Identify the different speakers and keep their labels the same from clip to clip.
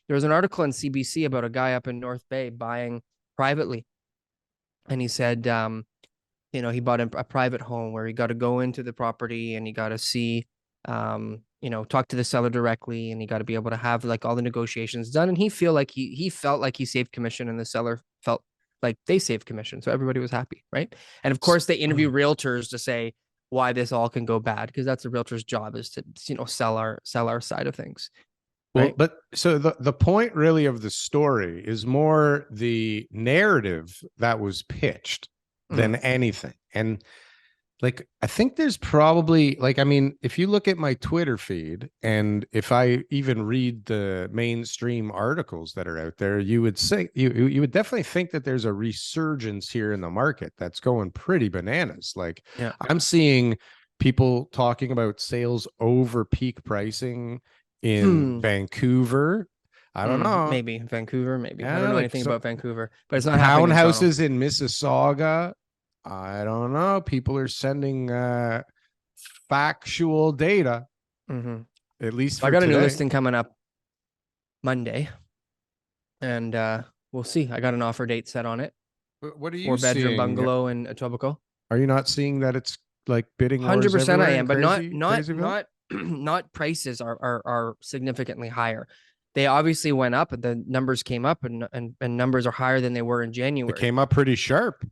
Speaker 1: there was an article in CBC about a guy up in North Bay buying privately. And he said, he bought a private home where he got to go into the property and he got to see, talk to the seller directly, and he got to be able to have like all the negotiations done. And he felt like he saved commission, and the seller felt like they saved commission. So everybody was happy, right? And of course, they interview realtors to say why this all can go bad, because that's a realtor's job, is to sell our side of things.
Speaker 2: Well,
Speaker 1: Right?
Speaker 2: but so the point really of the story is more the narrative that was pitched than anything. And like, I think there's probably, like, I mean, if you look at my Twitter feed, and if I even read the mainstream articles that are out there, you would say you would definitely think that there's a resurgence here in the market that's going pretty bananas. Like,
Speaker 1: Yeah.
Speaker 2: I'm seeing people talking about sales over peak pricing in Vancouver. I don't know.
Speaker 1: Maybe Vancouver, maybe. I
Speaker 2: Yeah,
Speaker 1: don't know
Speaker 2: like
Speaker 1: anything about Vancouver, but it's not happening in Toronto.
Speaker 2: townhouses in Mississauga. I don't know. People are sending factual data, at least for
Speaker 1: I got a new
Speaker 2: today.
Speaker 1: listing coming up Monday, and we'll see. I got an offer date set on it.
Speaker 2: What are you
Speaker 1: 4-bedroom
Speaker 2: seeing?
Speaker 1: bungalow in Etobicoke.
Speaker 2: Are you not seeing that it's like bidding wars
Speaker 1: 100% I
Speaker 2: everywhere
Speaker 1: am,
Speaker 2: and
Speaker 1: but
Speaker 2: crazy
Speaker 1: not prices are significantly higher. They obviously went up, and the numbers came up, and numbers are higher than they were in January.
Speaker 2: It came up pretty sharp.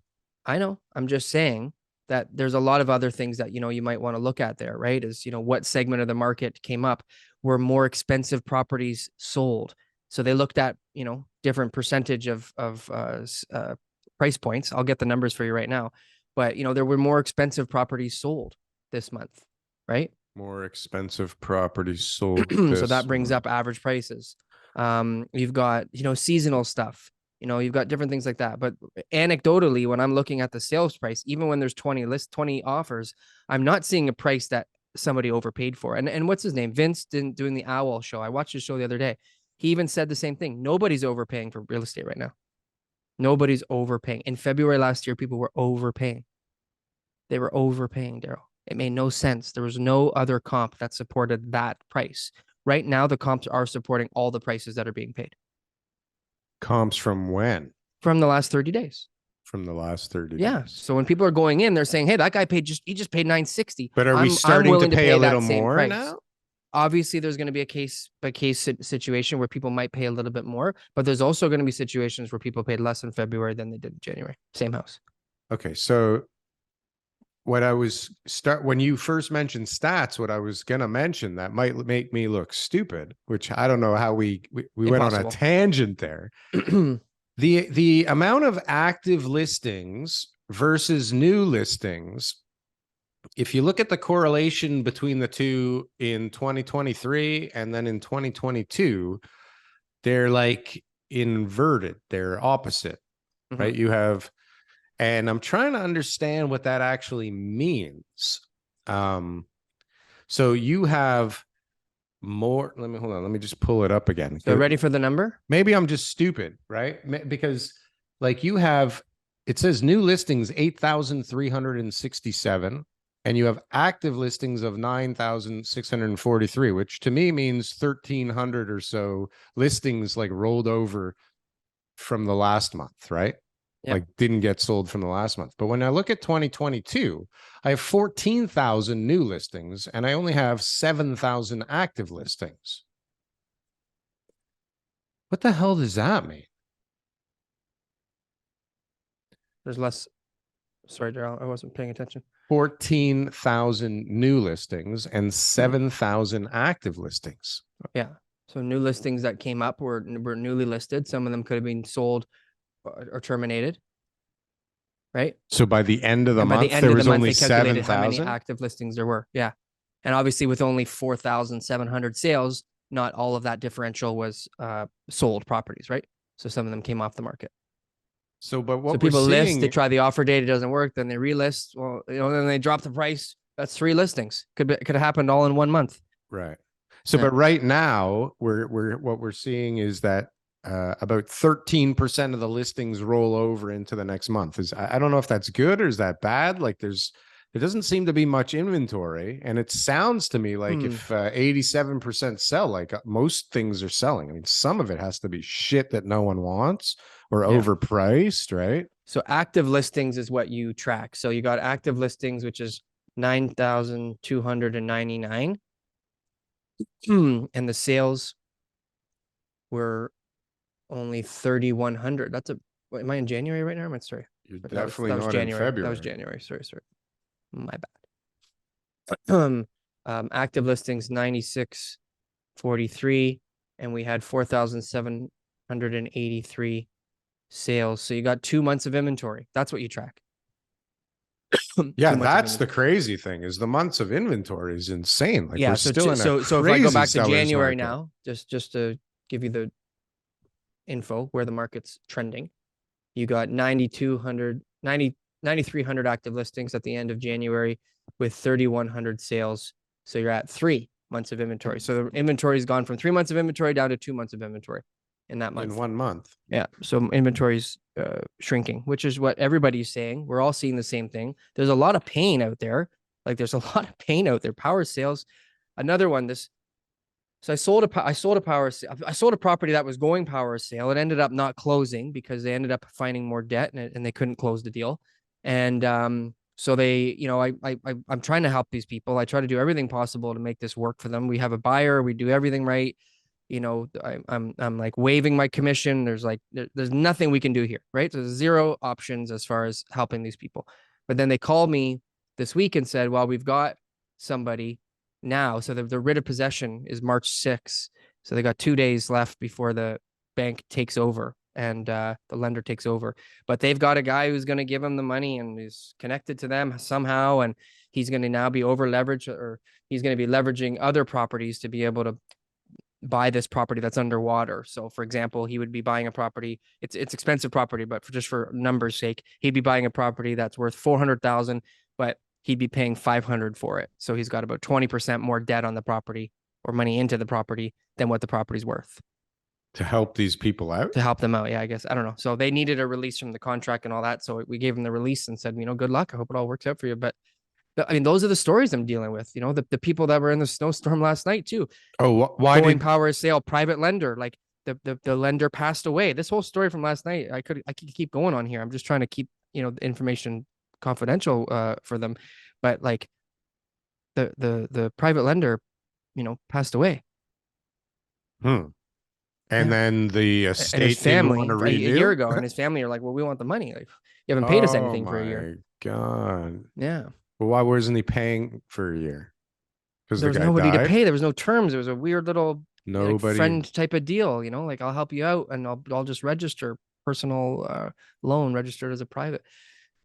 Speaker 1: I know. I'm just saying that there's a lot of other things that, you might want to look at there, right? Is, what segment of the market came up where more expensive properties sold. So they looked at, different percentage of price points. I'll get the numbers for you right now. But, there were more expensive properties sold this month, right?
Speaker 2: More expensive properties sold.
Speaker 1: So that brings up average prices. You've got, seasonal stuff. You've got different things like that. But anecdotally, when I'm looking at the sales price, even when there's 20 offers, I'm not seeing a price that somebody overpaid for. And what's his name? Vince doing the Owl show. I watched his show the other day. He even said the same thing. Nobody's overpaying for real estate right now. Nobody's overpaying. In February last year, people were overpaying. They were overpaying, Daryl. It made no sense. There was no other comp that supported that price. Right now, the comps are supporting all the prices that are being paid.
Speaker 2: Comps from when?
Speaker 1: From the last 30 days.
Speaker 2: From the last 30
Speaker 1: Yeah.
Speaker 2: days.
Speaker 1: So when people are going in, they're saying, hey, that guy he just paid $960.
Speaker 2: But are we starting to pay a little more now?
Speaker 1: Obviously, there's going to be a case by case situation where people might pay a little bit more, but there's also going to be situations where people paid less in February than they did in January. Same house.
Speaker 2: Okay. So when you first mentioned stats, what I was going to mention that might make me look stupid, which I don't know how we went on a tangent there. The amount of active listings versus new listings, if you look at the correlation between the two in 2023 and then in 2022, they're like inverted. They're opposite, right? You have, and I'm trying to understand what that actually means. So you have more, hold on, let me just pull it up again.
Speaker 1: So ready for the number?
Speaker 2: Maybe I'm just stupid, right? Because like you have, it says new listings 8,367, and you have active listings of 9,643, which to me means 1,300 or so listings like rolled over from the last month, right? Yep. Like didn't get sold from the last month. But when I look at 2022, I have 14,000 new listings and I only have 7,000 active listings. What the hell does that mean?
Speaker 1: There's less. Sorry, Darryl, I wasn't paying attention.
Speaker 2: 14,000 new listings and 7,000 active listings.
Speaker 1: Yeah. So new listings that came up were newly listed. Some of them could have been sold or terminated, right?
Speaker 2: So by the end of the month, there was only 7,000?
Speaker 1: How many active listings there were. Yeah. And obviously with only 4,700 sales, not all of that differential was sold properties, right? So some of them came off the market.
Speaker 2: So, but what
Speaker 1: people list, they try the offer date, it doesn't work, then they relist. Well, then they drop the price. That's 3 listings. Could have happened all in 1 month.
Speaker 2: Right. So, but right now, what we're seeing is that about 13% of the listings roll over into the next month. I don't know if that's good or is that bad. Like there's There doesn't seem to be much inventory, and it sounds to me like if 87% sell, like most things are selling. I mean, some of it has to be shit that no one wants or overpriced, right?
Speaker 1: So active listings is what you track. So you got active listings, which is 9,299. And the sales were only 3,100. That's a, am I in January right now? I'm sorry.
Speaker 2: You're
Speaker 1: That
Speaker 2: definitely
Speaker 1: was
Speaker 2: not in
Speaker 1: January.
Speaker 2: February.
Speaker 1: That was January. Sorry. My bad. Active listings 9643, and we had 4,783 sales. So you got 2 months of inventory. That's what you track.
Speaker 2: Yeah, that's the crazy thing, is the months of inventory is insane. Like,
Speaker 1: yeah,
Speaker 2: we're
Speaker 1: so
Speaker 2: still in a
Speaker 1: so if I go back to January
Speaker 2: market.
Speaker 1: now, just to give you the info where the market's trending, you got 9,300 active listings at the end of January with 3,100 sales. So you're at 3 months of inventory. So the inventory has gone from 3 months of inventory down to 2 months of inventory in that month.
Speaker 2: In 1 month.
Speaker 1: Yeah. So inventory's shrinking, which is what everybody's saying. We're all seeing the same thing. There's a lot of pain out there. Like, there's a lot of pain out there. Power sales. Another one, so I sold a property that was going power sale. It ended up not closing because they ended up finding more debt, and they couldn't close the deal. And so they, I'm trying to help these people. I try to do everything possible to make this work for them. We have a buyer. We do everything right. I'm like waiving my commission. There's nothing we can do here, right? So there's zero options as far as helping these people. But then they called me this week and said, well, we've got somebody now. So the writ of possession is March 6th. So they got 2 days left before the bank takes over and the lender takes over. But they've got a guy who's going to give them the money and is connected to them somehow. And he's going to now be over leveraged, or he's going to be leveraging other properties to be able to buy this property that's underwater. So for example, he would be buying a property. It's expensive property, but just for numbers sake, he'd be buying a property that's worth 400,000, but he'd be paying 500 for it. So he's got about 20% more debt on the property, or money into the property, than what the property's worth.
Speaker 2: To help these people out?
Speaker 1: To help them out. Yeah, I guess. I don't know. So they needed a release from the contract and all that. So we gave them the release and said, good luck. I hope it all works out for you. But I mean, those are the stories I'm dealing with. The people that were in the snowstorm last night too.
Speaker 2: Oh, why
Speaker 1: going power sale, private lender, like the lender passed away. This whole story from last night, I could keep going on here. I'm just trying to keep the information confidential for them, but like the private lender, passed away.
Speaker 2: And then the estate
Speaker 1: and his family
Speaker 2: a
Speaker 1: year ago, and his family are like, well, we want the money. Like, you haven't paid us anything for a year.
Speaker 2: God.
Speaker 1: Yeah.
Speaker 2: Well, why wasn't he paying for a year?
Speaker 1: Because there was nobody to pay. There was no terms. There was a weird little friend type of deal. Like, I'll help you out, and I'll just register personal loan registered as a private.